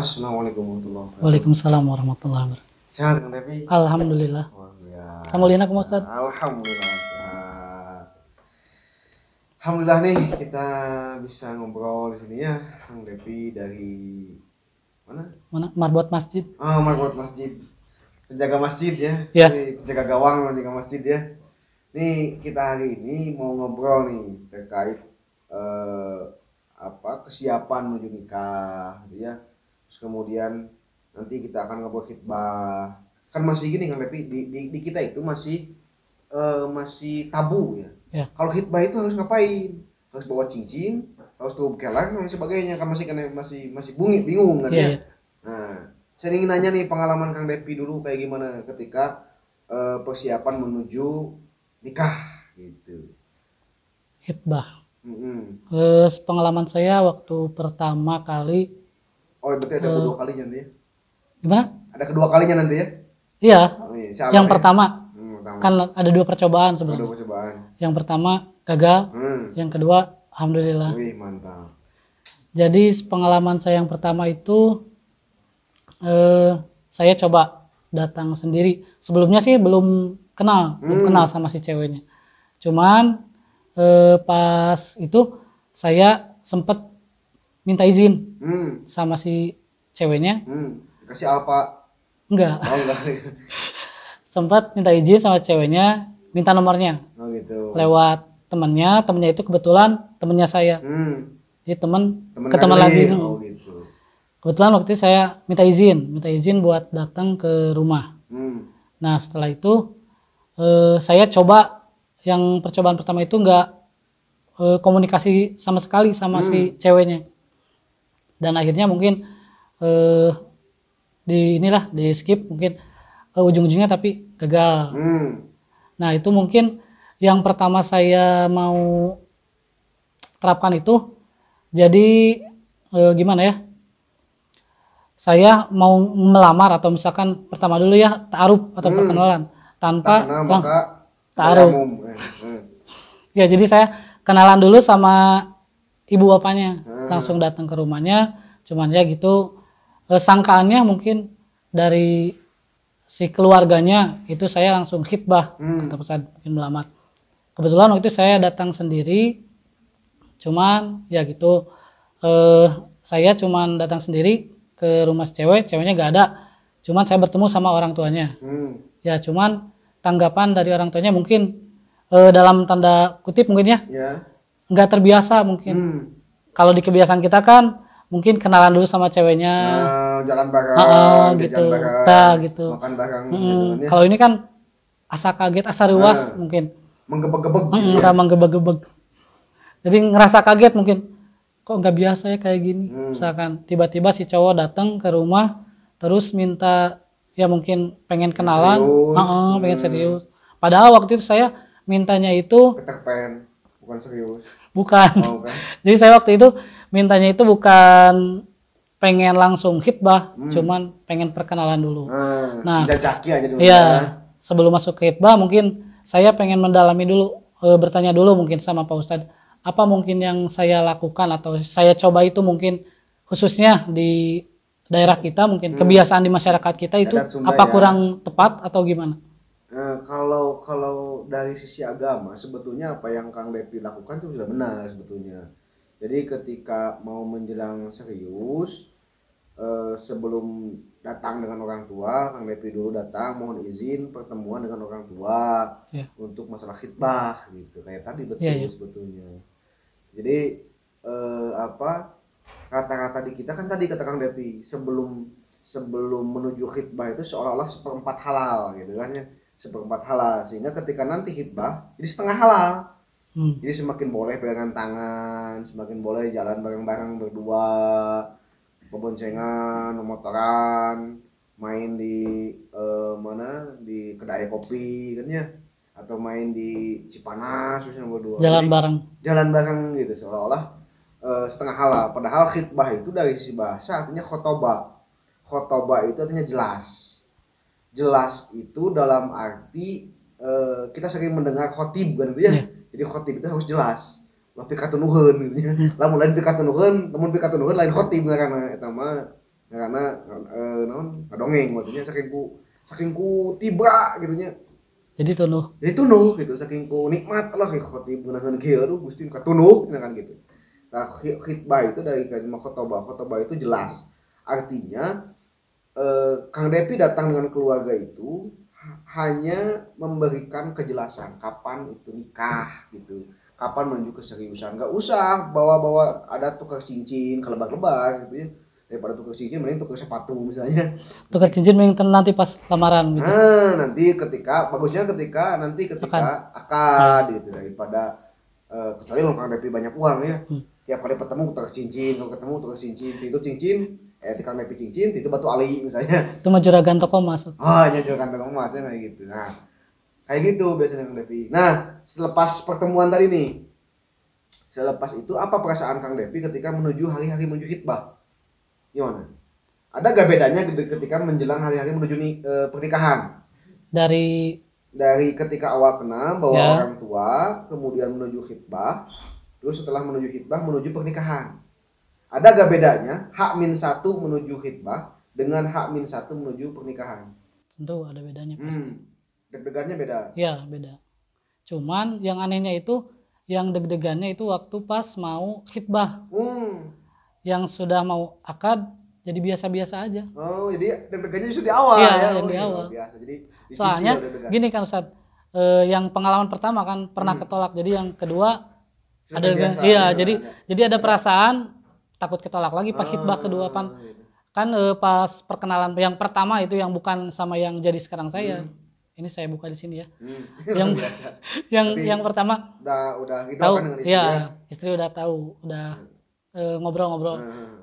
Assalamualaikum warahmatullahi wabarakatuh. Waalaikumsalam warahmatullahi wabarakatuh. Sehat Kang Devi? Alhamdulillah. Oh ya. Samulina kumaha Ustaz? Alhamdulillah sehat. Alhamdulillah nih kita bisa ngobrol di sini ya, Kang Devi dari mana? Mana marbot masjid? Marbot Masjid. Penjaga masjid ya. Ya. Ini penjaga gawang penjaga masjid ya. Nih kita hari ini mau ngobrol nih terkait kesiapan menuju nikah gitu ya. Terus kemudian nanti kita akan ngobrol khitbah. Kan masih gini Kang Devi, di kita itu masih tabu ya. Ya. Kalau khitbah itu harus ngapain? Harus bawa cincin, harus tubuh kelar dan sebagainya, kan masih bingung kan ya. Iya, iya. Nah, saya ingin nanya nih pengalaman Kang Devi dulu kayak gimana ketika persiapan menuju nikah gitu. Hitbah. Mm-mm. Pengalaman saya waktu pertama kali. Oh berarti ada kedua kalinya nanti ya? Gimana? Ada kedua kalinya nanti ya? Iya. Oh, iya. Siapa Yang ya? pertama Pertama. kan ada 2 percobaan Kedua sebenarnya. percobaan. Yang pertama gagal, yang kedua alhamdulillah. Wih mantap. Jadi pengalaman saya yang pertama itu saya coba datang sendiri. Sebelumnya sih belum kenal sama si ceweknya. Cuman pas itu saya sempet minta izin sama si ceweknya. Kasih apa? Enggak. Oh enggak. Sempat minta izin sama ceweknya, minta nomornya Oh gitu. lewat temennya itu kebetulan temennya saya. Jadi temen ke teman lagi. Oh gitu. Kebetulan waktu itu saya minta izin buat datang ke rumah. Nah setelah itu saya coba yang percobaan pertama itu nggak komunikasi sama sekali sama si ceweknya, dan akhirnya mungkin di skip mungkin ujung-ujungnya tapi gagal. Nah itu mungkin yang pertama saya mau terapkan itu, jadi gimana ya, saya mau melamar atau misalkan pertama dulu ya ta'aruf atau perkenalan tanpa ta'aruf. Ya jadi saya kenalan dulu sama ibu bapaknya, langsung datang ke rumahnya. Cuman ya gitu, sangkaannya mungkin dari si keluarganya itu saya langsung khitbah atau saat mungkin melamar. Kebetulan waktu itu saya datang sendiri, cuman ya gitu, saya cuman datang sendiri ke rumah si ceweknya gak ada, cuman saya bertemu sama orang tuanya. Ya cuman tanggapan dari orang tuanya mungkin dalam tanda kutip mungkin ya, nggak terbiasa mungkin. Kalau di kebiasaan kita kan mungkin kenalan dulu sama ceweknya, jalan bareng, gitu, gitu. Makan bareng. Kalau ini kan asa kaget, asa ruas mungkin. Menggebeg-gebeg. Menggebeg-gebeg. Jadi ngerasa kaget mungkin. Kok nggak biasa ya kayak gini. Misalkan tiba-tiba si cowok datang ke rumah, terus minta ya mungkin pengen kenalan, pengen serius. Padahal waktu itu saya mintanya itu Peter Pan, bukan serius. Bukan. Oh, kan? Jadi saya waktu itu mintanya itu bukan pengen langsung khitbah, cuman pengen perkenalan dulu. Nah, jajaki aja dulu. Iya, sebelum masuk ke khitbah mungkin saya pengen mendalami dulu, bertanya dulu mungkin sama Pak Ustadz, apa mungkin yang saya lakukan atau saya coba itu mungkin khususnya di daerah kita mungkin kebiasaan di masyarakat kita itu apa kurang tepat atau gimana? Kalau dari sisi agama sebetulnya apa yang Kang Devi lakukan itu sudah benar sebetulnya. Jadi ketika mau menjelang serius, sebelum datang dengan orang tua, Kang Devi dulu datang mohon izin pertemuan dengan orang tua untuk masalah khitbah gitu. Kayak tadi betul sebetulnya. Jadi kata-kata di kita kan tadi kata Kang Devi sebelum menuju khitbah itu seolah-olah seperempat halal gitu kan ya. Seperempat halal, sehingga ketika nanti khitbah jadi setengah halal. Jadi semakin boleh pegangan tangan, semakin boleh jalan bareng-bareng berdua, berboncengan, motoran, main di di kedai kopi kan ya, atau main di Cipanas misalnya berdua. Jalan bareng gitu seolah-olah setengah halal. Padahal khitbah itu dari sisi bahasa artinya khotobah. Khotobah itu artinya jelas. Jelas itu dalam arti kita sering mendengar khotib kan gitu ya. Jadi khotib itu harus jelas. Lah pikatunuheun gitu ya. Lamun lain pikatunuheun, namun pikatunuheun lain khotib karena eta mah karena ngadongeng maksudnya saking ku tibra gitunya. Jadi tunuh gitu, saking ku nikmat lah khotib ngeunahkeun kieu aduh Gusti katunuh kan gitu. Nah, khitbah itu dari kalimat khotbah itu jelas. Artinya Kang Depi datang dengan keluarga itu hanya memberikan kejelasan kapan itu nikah gitu, kapan menuju keseriusan. Nggak usah bawa-bawa ada tukar cincin kelebar-lebar gitu ya, daripada tukar cincin mending tukar sepatu misalnya. Tukar cincin mending nanti pas lamaran gitu. Nanti bagusnya ketika akad gitu, daripada kecuali lo Kang Depi banyak uang ya, tiap kali ketemu tukar cincin, kalau ketemu tukar cincin, itu cincin Kang Depi cincin itu batu ali misalnya. Itu mah juragan toko emas. Juragan toko emas kayak gitu. Nah, kayak gitu biasanya Kang Depi. Nah, selepas pertemuan tadi nih, selepas itu apa perasaan Kang Depi ketika menuju hari-hari menuju khitbah? Gimana? Ada gak bedanya ketika menjelang hari-hari menuju pernikahan? Dari ketika awal kenal bawa orang tua, kemudian menuju khitbah, terus setelah menuju khitbah menuju pernikahan. Ada gak bedanya H-1 menuju khitbah dengan H-1 menuju pernikahan? Tentu ada bedanya pasti. Deg-degannya beda? Ya beda. Cuman yang anehnya itu, yang deg-degannya itu waktu pas mau khitbah. Yang sudah mau akad jadi biasa-biasa aja. Oh, jadi deg-degannya justru di awal ya? Iya, di awal. Biasa. Jadi soalnya gini kan Ustadz, yang pengalaman pertama kan pernah ketolak, jadi yang kedua ada biasa, jadi ada perasaan takut ketolak lagi pas khitbah kedua kan pas perkenalan yang pertama itu yang bukan sama yang jadi sekarang saya. Ini saya buka di sini ya. Yang pertama udah gitu tahu, kan dengan istri ya. Istri udah tahu, udah ngobrol-ngobrol.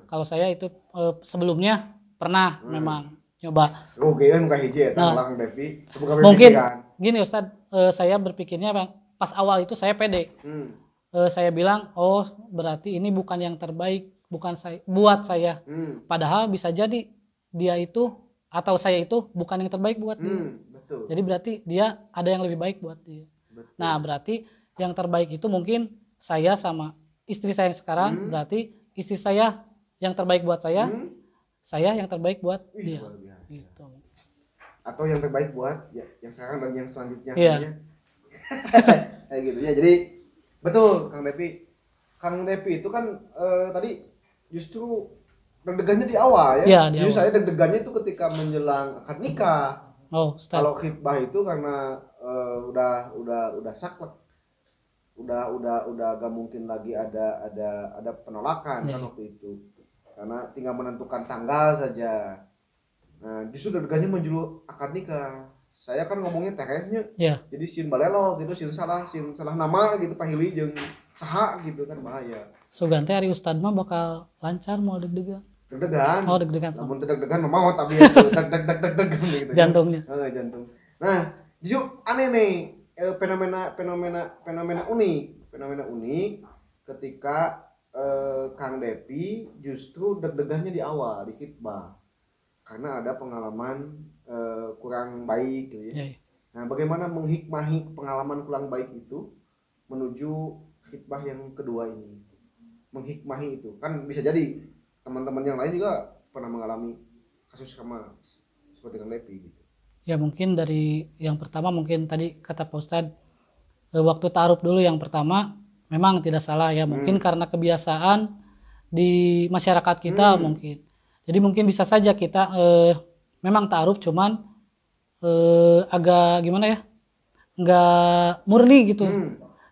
Kalau saya itu sebelumnya pernah memang nyoba. Kan muka hiji ya, Kang Depi. Mungkin gini Ustadz, saya berpikirnya pas awal itu saya pede. Saya bilang, oh berarti ini bukan yang terbaik, bukan buat saya. Padahal bisa jadi dia itu atau saya itu bukan yang terbaik buat dia. Betul. Jadi berarti dia ada yang lebih baik buat dia. Betul. Nah berarti yang terbaik itu mungkin saya sama istri saya yang sekarang, berarti istri saya yang terbaik buat saya yang terbaik buat dia. Gitu. Atau yang terbaik buat yang sekarang dan yang selanjutnya. Kayak gitu ya. Jadi betul Kang Depi itu kan tadi justru deg-degannya di awal ya. Justru saya deg-degannya itu ketika menjelang akad nikah. Kalau khitbah itu karena udah saklek, udah gak mungkin lagi ada penolakan kan waktu itu, karena tinggal menentukan tanggal saja. Nah justru deg-degannya menjelang akad nikah. Saya kan ngomongnya teresnya, jadi sin balelo gitu, sin salah nama gitu, pahili jeung saha gitu kan bahaya. Sugan teh hari Ustad mah bakal lancar mau deg-degan. Deg-degan. Oh deg-degan. Namun deg-degan mau tapi ya deg gitu. Jantungnya. Jantung. Nah justru aneh nih fenomena unik ketika Kang Depi justru deg-degannya di awal di khitbah karena ada pengalaman kurang baik gitu ya. Nah bagaimana menghikmahi pengalaman kurang baik itu menuju khitbah yang kedua ini, menghikmahi itu kan bisa jadi teman-teman yang lain juga pernah mengalami kasus sama seperti Kang Depi gitu. Ya mungkin dari yang pertama mungkin tadi kata Pak Ustadz, waktu ta'aruf dulu yang pertama memang tidak salah ya, mungkin karena kebiasaan di masyarakat kita mungkin. Jadi mungkin bisa saja kita memang ta'aruf cuman agak gimana ya, nggak murni gitu.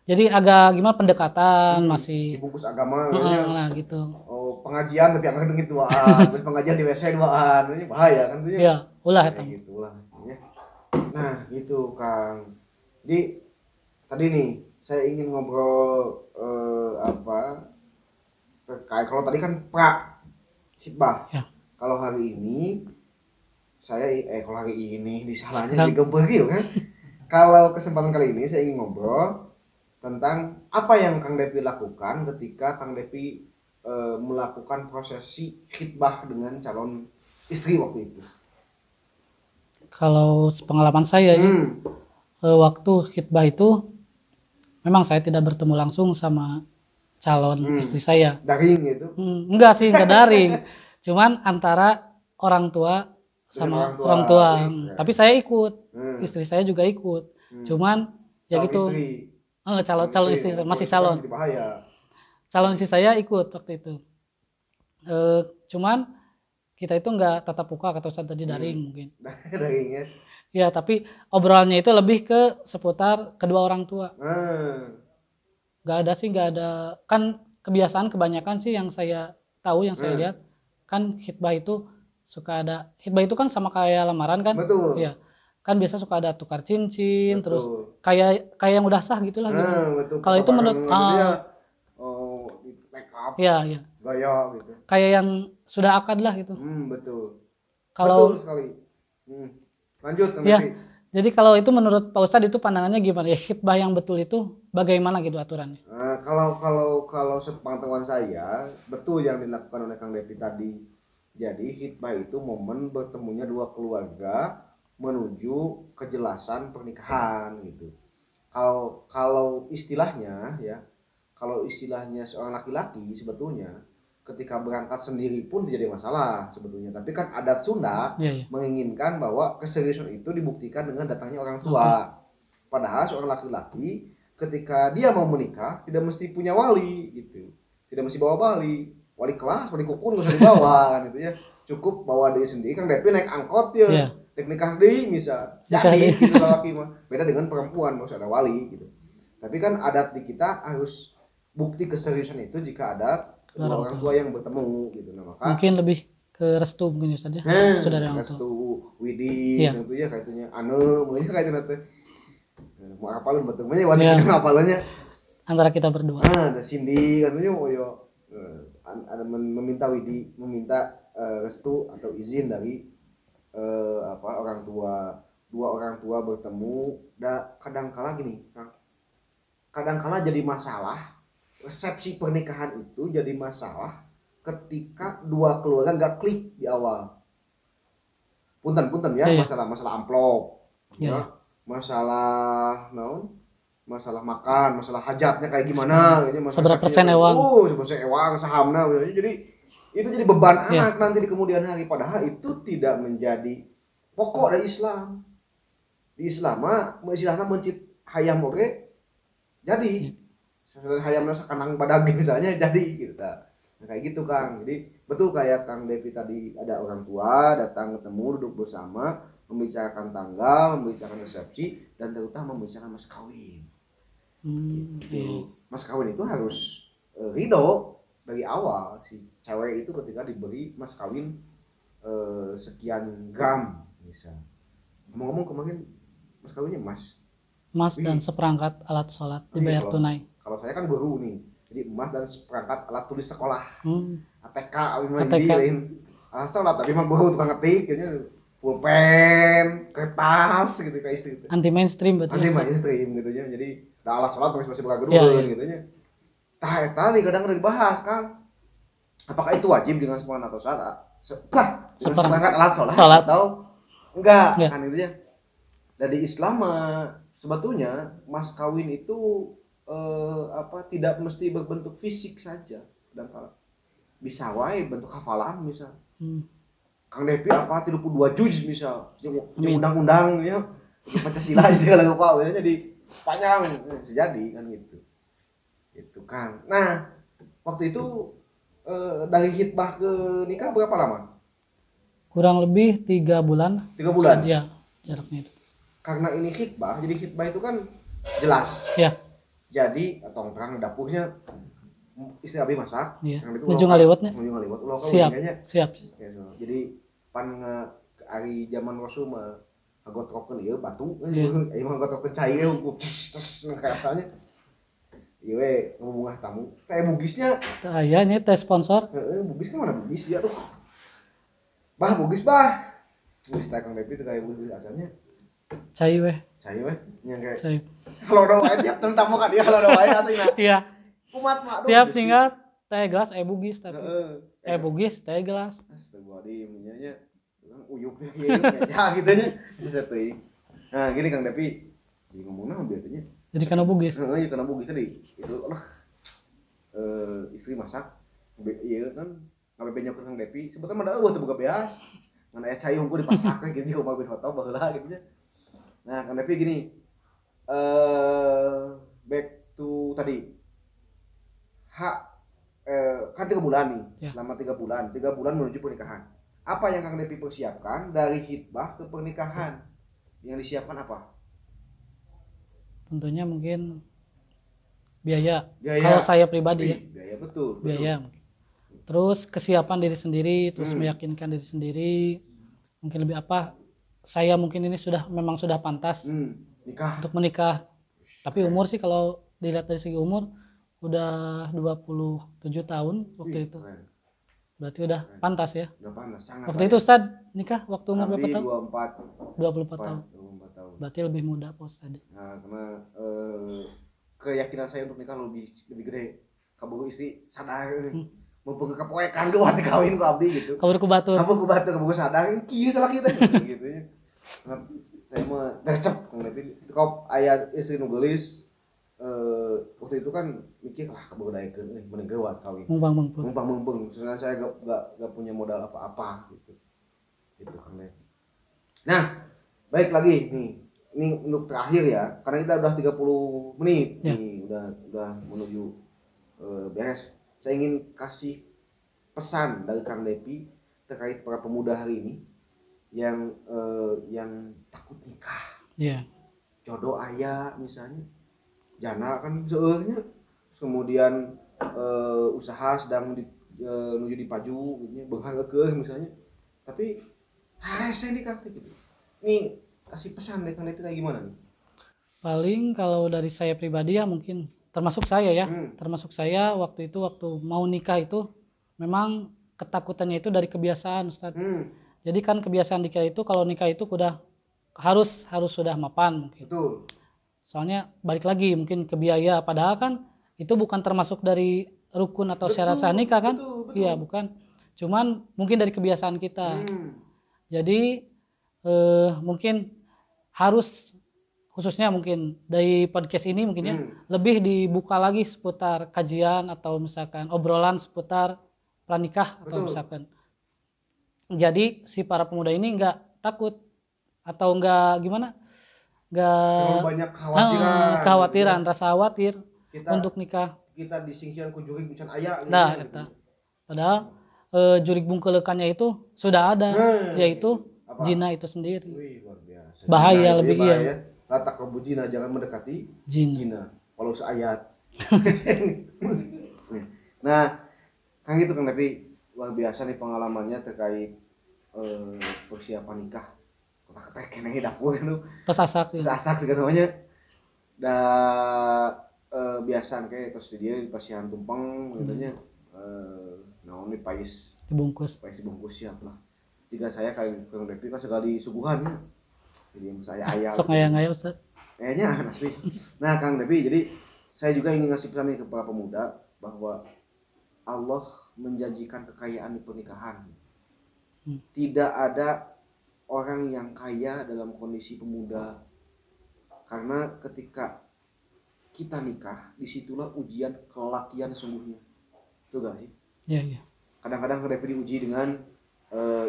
Jadi agak gimana pendekatan masih dibungkus agama nah gitu. Pengajian tapi angkat dengit duaan, terus pengajian di WC duaan, ini bahaya kan tuh ya. Iya, ulah eta. Gitu ulah. Nah, gitu Kang. Jadi tadi nih saya ingin ngobrol terkait kalau tadi kan pra khitbah. Ya. Kalau hari ini saya kalau hari ini disalahnya digempur gitu kan. Kalau kesempatan kali ini saya ingin ngobrol tentang apa yang Kang Depi lakukan ketika Kang Depi melakukan prosesi khitbah dengan calon istri waktu itu. Kalau pengalaman saya waktu khitbah itu memang saya tidak bertemu langsung sama calon istri saya. Daring gitu? Enggak sih, enggak daring. Cuman antara orang tua sama orang tua. Tapi saya ikut, istri saya juga ikut. Cuman ya gitu. Calon istri masih calon. Calon istri saya ikut waktu itu. Cuman kita itu nggak tatap muka kata Ustaz tadi, daring mungkin. Daringnya. Ya, tapi obrolannya itu lebih ke seputar kedua orang tua. Nggak ada. Kan kebiasaan kebanyakan sih yang saya tahu, yang saya lihat, kan khitbah itu suka ada. Khitbah itu kan sama kayak lamaran kan? Betul. Iya. Kan biasa suka ada tukar cincin, terus kayak yang udah sah gitulah gitu. Kalau itu menurut make up. Iya. Gaya gitu. Kayak yang sudah akad lah gitu. Betul. Kalau betul sekali. Lanjut Kang ya, Devi. jadi kalau itu menurut Pak Ustadz itu pandangannya gimana ya, khitbah yang betul itu bagaimana gitu aturannya? Kalau sepengetahuan saya betul yang dilakukan oleh Kang Devi tadi. Jadi khitbah itu momen bertemunya dua keluarga menuju kejelasan pernikahan gitu. Kalau istilahnya ya, kalau istilahnya seorang laki-laki sebetulnya ketika berangkat sendiri pun tidak ada masalah sebetulnya. Tapi kan adat Sunda menginginkan bahwa keseriusan itu dibuktikan dengan datangnya orang tua. Padahal seorang laki-laki ketika dia mau menikah tidak mesti punya wali gitu. Tidak mesti bawa wali kelas, wali kukun nggak usah dibawa kan gitu ya. Cukup bawa dia sendiri. Kan Depi naik angkot ya. Nikah deh misal. Jadi gitu laki mah. Beda dengan perempuan, harus ada wali gitu. Tapi kan adat di kita harus bukti keseriusan itu jika ada kedua orang tua yang bertemu gitu. Nah, maka mungkin lebih ke restu mungkin saja. Restu Widi gitu ya kayaknya mungkin kayak nanti. Mau apalun betul mah wanita apalnya antara kita berdua. Ada Cindy katanya ada meminta Widi restu atau izin dari orang tua, dua orang tua bertemu. Kadang-kala gini, kadang-kala jadi masalah. Resepsi pernikahan itu jadi masalah ketika dua keluarga nggak klik di awal. Punten ya, masalah amplop, masalah masalah makan, masalah hajatnya kayak gimana, seberapa persen ewang, sahamna, jadi itu jadi beban anak nanti di kemudian hari. Padahal itu tidak menjadi pokok dari Islam. Di Islam mah istilahnya mencit hayam oke jadi. Sesuai hayamnya sekanang badag misalnya jadi gitu. Nah, kayak gitu Kang. Jadi betul kayak Kang Devi tadi, ada orang tua datang ketemu duduk bersama membicarakan tanggal, membicarakan resepsi, dan terutama membicarakan mas kawin. Gitu. Mas kawin itu harus ridho dari awal si cewek itu ketika diberi mas kawin sekian gram misal. Ngomong-ngomong kemarin mas kawinnya emas dan seperangkat alat sholat dibayar tunai. Kalau saya kan guru nih, jadi emas dan seperangkat alat tulis sekolah. ATK, alat sholat, tapi mah guru tukang ngetik, kayaknya pulpen, kertas gitu kayak istri. Anti mainstream betul. Anti mainstream gitu ya. Jadi alat sholat masih bekas guru gitu nya. Tadi kadang-kadang dibahas kan, apakah itu wajib dengan seperangkat atau sholat? Seperangkat alat sholat atau enggak kan itu ya. Dari Islam sebetulnya mas kawin itu tidak mesti berbentuk fisik saja, dan kalau bisa wae bentuk hafalan misal. Kang Devi apa 32 juz misal, undang-undang ya, Pancasila segala apa ya, jadi panjang jadi kan gitu. Itu Kang. Nah, waktu itu dari khitbah ke nikah berapa lama? Kurang lebih 3 bulan. 3 bulan? Ya, jaraknya itu. Karena ini khitbah, jadi khitbah itu kan jelas. Ya. Jadi tongkrang dapurnya istri abi masak. Iya. Ujung ngaliwatnya. Siap. Ya, so. Jadi pan hari zaman Rasul mah ngagotrokeun ieu batu, ieu mah ngagotrokeun cai we hukum terus rasanya. Ieu we ngomongah tamu. Kayak bugisnya. Aya nya teh sponsor. Bugis kan mana bugis ya tuh. Bah bugis bah. Bugis Kang Devi itu kayak bugis asalnya. Cai we yang kayak cai. Kalau doa tiap tamu kan dia kalau doa aslinya. Iya. Kumat mak. Tiap tinggal teh gelas bugis tapi. Bugis teh gelas. Astagfirullahaladzim nya uyupnya kieu meja gitu nya. Bisa teuing. Nah, gini Kang Devi. Jadi ngomongna biasanya. Jadi kana bugis. Heeh, kana bugis tadi. Itu istri masak. Ieu kan ngabe benyokeun Kang Devi. Sebetulnya mah da eueuh teu boga beas. ngan aya cai unggul dipasahkeun gitu Umar bin Khattab baheula gitu nya. Nah Kang Depi gini, back to tadi hak kan 3 bulan nih, selama 3 bulan menuju pernikahan. Apa yang Kang Depi persiapkan dari khitbah ke pernikahan? Yang disiapkan apa? Tentunya mungkin biaya. Kalau saya pribadi ya. Biaya betul. Biaya. Terus kesiapan diri sendiri, terus meyakinkan diri sendiri. Mungkin lebih apa? Saya mungkin ini memang sudah pantas untuk menikah. Tapi umur sih kalau dilihat dari segi umur udah 27 tahun waktu itu. Berarti udah pantas ya. Udah pantas, sangat. Waktu itu Ustad nikah waktu umur berapa tahun? 24 tahun. Berarti lebih muda Pak Ustad. Nah, karena keyakinan saya untuk nikah lebih gede. Kabogo istri sadar mumpung kepoekan ge wati kawin ku abdi gitu. Kabur ku batur. Kabogo sadar kieu salah kita gitu ya. Saya mah gercep tapi kok aya istri nu geulis waktu itu kan mikir kabogo daekeun mending geuwat kawin. Mumpang soalnya saya enggak punya modal apa-apa gitu. Itu kan. Nah, baik lagi nih. Ini untuk terakhir ya, karena kita udah 30 menit nih, udah menuju beres. Saya ingin kasih pesan dari Kang Depi terkait para pemuda hari ini yang takut nikah. Jodoh aya misalnya, jana kan seueurnya, kemudian usaha sedang menuju dipaju, beunghang misalnya, tapi harus nikah gitu. Nih kasih pesan dari Kang Depi kayak gimana nih? Paling kalau dari saya pribadi ya mungkin termasuk saya ya, termasuk saya waktu mau nikah itu memang ketakutannya itu dari kebiasaan Ustaz. Jadi kan kebiasaan nikah itu kalau nikah itu udah harus sudah mapan mungkin. Betul. Soalnya balik lagi mungkin ke biaya, padahal kan itu bukan termasuk dari rukun atau syarat sah nikah kan? Betul. Iya bukan. Cuman mungkin dari kebiasaan kita. Jadi mungkin harus khususnya mungkin dari podcast ini mungkin ya lebih dibuka lagi seputar kajian atau misalkan obrolan seputar pranikah atau misalkan. Jadi si para pemuda ini nggak takut atau nggak gimana, nggak banyak kekhawatiran, rasa khawatir untuk nikah. Kita disingsian ku jurig mican aya. Nah, eta. Padahal jurig bungkelekannya itu sudah ada, yaitu zina itu sendiri. Wih, luar biasa. Bahaya lebih iya. Kata kamu zina jangan mendekati zina. Walau seayat. Nah, kan gitu Kang Depi, luar biasa nih pengalamannya terkait persiapan nikah. Kata keneh dapur lu. Sasak segala namanya. Da biasaan kayak terus dia di pasihan tumpeng gitu nya. Naon di pais dibungkus siap lah. Jika saya kayak Kang Depi kan segala disuguhan ya. Jadi yang saya ayam. Sok ngaya-ngaya Ustaz. Kayaknya asli. Nah Kang Depi, jadi saya juga ingin ngasih pesan nih ke para pemuda bahwa Allah menjanjikan kekayaan di pernikahan. Tidak ada orang yang kaya dalam kondisi pemuda. Karena ketika kita nikah, disitulah ujian kelakian sungguhnya. Itu gak sih? Iya. Kadang-kadang Kang Depi diuji dengan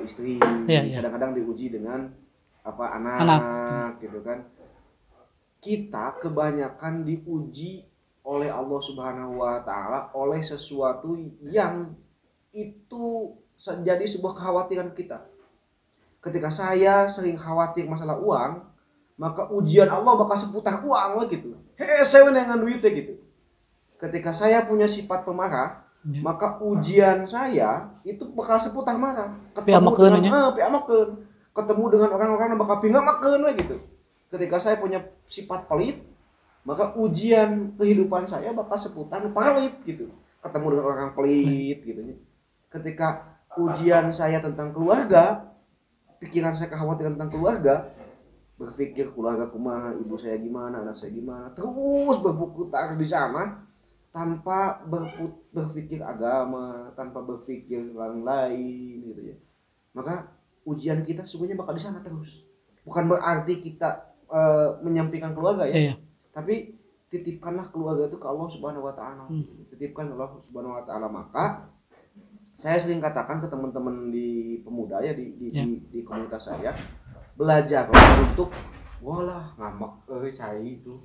istri, kadang-kadang diuji dengan anak gitu kan. Kita kebanyakan diuji oleh Allah Subhanahu wa taala oleh sesuatu yang itu jadi sebuah kekhawatiran kita. Ketika saya sering khawatir masalah uang, maka ujian Allah bakal seputar uang gitu. Saya dengan duitnya gitu. Ketika saya punya sifat pemarah, maka ujian saya itu bakal seputar marah. Ketemu dengan orang-orang yang bakal pingamakeun we gitu. Ketika saya punya sifat pelit, maka ujian kehidupan saya bakal seputar pelit gitu. Ketemu dengan orang pelit gitu. Ketika ujian saya tentang keluarga, pikiran saya kekhawatiran tentang keluarga, berpikir keluarga kumaha, ibu saya gimana, anak saya gimana, terus berputar di sana tanpa berpikir agama, tanpa berpikir lain gitu ya. Maka ujian kita sesungguhnya bakal di sana terus. Bukan berarti kita menyampingkan keluarga ya. Tapi titipkanlah keluarga itu ke Allah Subhanahu wa taala. Titipkan Allah Subhanahu wa taala, maka Saya sering katakan ke teman-teman di pemuda ya di komunitas saya, belajar untuk walah ngamak saya itu.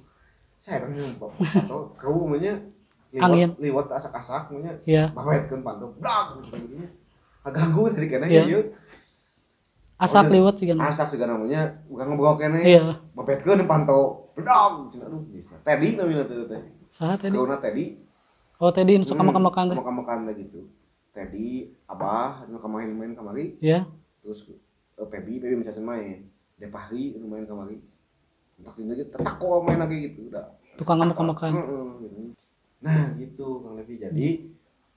Saya kan nyumpah atau kau umumnya liwat asak-asak umumnya babetkeun pantau. Brak gitu. Agak ganggu dari kana ya. Asak liwat sih kan. Asak juga namanya bukan ngobrol kene. Babetkeun pantau. Brak cenah aduh bisa. Teddy namanya teh. Saha Teddy? Kauna Teddy. Oh Teddy suka makan-makan teh. Makan-makan gitu. Teddy, Abah, main kamari. Iya. Terus Pebi bisa main. Depahri main kamari. Tak ini lagi tetako main lagi gitu udah. Tukang makan-makan. Gitu. Nah, gitu Kang Levi. Jadi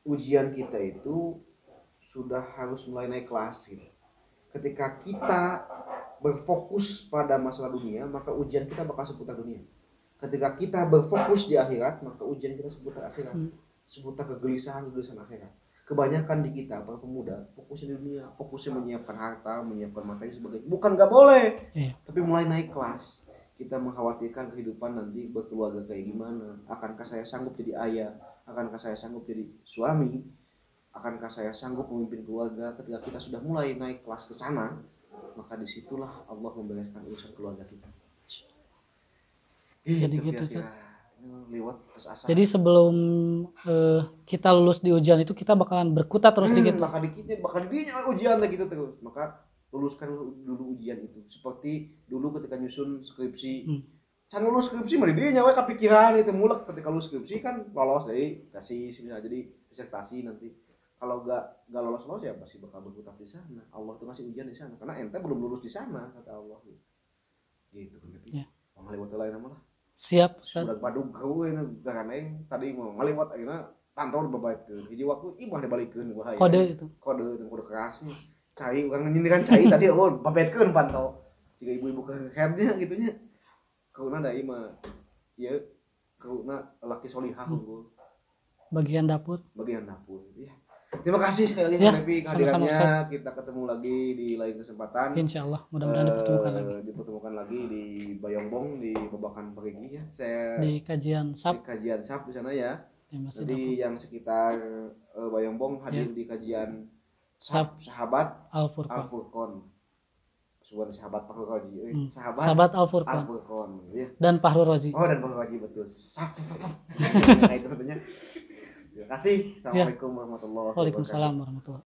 ujian kita itu sudah harus mulai naik kelas gitu. Ketika kita berfokus pada masalah dunia, maka ujian kita bakal seputar dunia. Ketika kita berfokus di akhirat, maka ujian kita seputar akhirat. Seputar kegelisahan akhirat. Kebanyakan di kita para pemuda fokusnya di dunia, fokusnya menyiapkan harta, menyiapkan materi sebagainya. Bukan nggak boleh, tapi mulai naik kelas. Kita mengkhawatirkan kehidupan nanti berkeluarga kayak gimana. Akankah saya sanggup jadi ayah? Akankah saya sanggup jadi suami? Akankah saya sanggup memimpin keluarga? Ketika kita sudah mulai naik kelas ke sana, maka disitulah Allah membereskan urusan keluarga kita. Jadi gitu sih. Jadi sebelum kita lulus di ujian itu kita bakalan berkutat terus dikit. Bakal didinya ujian gitu terus. Maka luluskan dulu ujian itu. Seperti dulu ketika nyusun skripsi. Can lulus skripsi mah didinya we kepikiran itu mulek ketika lulus skripsi kan lolos deh kasih bisa jadi disertasi nanti. Kalau enggak lolos ya pasti bakal berkutat di sana. Allah tuh ngasih ujian di sana karena ente belum lulus di sana kata Allah. Gitu kan tapi. Ngaliwat lain nama lah. Siap, Ustaz. Badung kau ini karena tadi mau ngaliwat akhirnya kantor bebaikeun. Hiji waktu imah dibalikeun bahaya. Kode keras nih. Cai urang nyindiran cai tadi babetkeun pantau. Jika ibu-ibu kehernya gitunya. Kauna da imah. Ieu kauna laki solihah unggul. Bagian dapur. Iya. Terima kasih sekali lagi Levi kehadirannya. Kita ketemu lagi di lain kesempatan. Insyaallah mudah-mudahan dipertemukan lagi di Bayongbong di Babakan Perigi ya. Saya di kajian SAP di sana ya. Jadi yang sekitar Bayongbong hadir di kajian SAP Sahabat Al-Furqon. Sebuah sahabat Fahru Roji. Sahabat Al-Furqon. Ya. Dan Fahru Roji. Oh dan Fahru Roji betul. SAP. Nah, itu tentunya. Terima kasih. Assalamualaikum warahmatullahi wabarakatuh. Waalaikumsalam warahmatullahi wabarakatuh.